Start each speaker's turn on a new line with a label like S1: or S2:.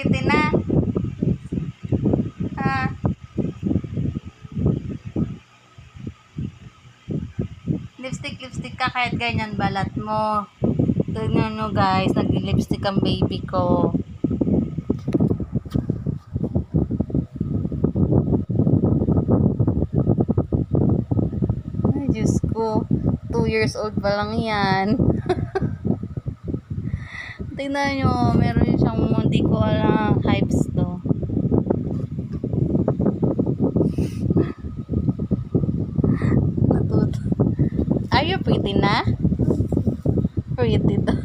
S1: pretty na. Ah. Lipstick ka kahit ganyan balat mo. Tignan nyo guys, nag-lipstick ang baby ko. Ay, Diyos ko. 2 years old pa lang yan. Tignan nyo, meron siyang hindi ko alam hypes to. Are you pretty na? Pretty to.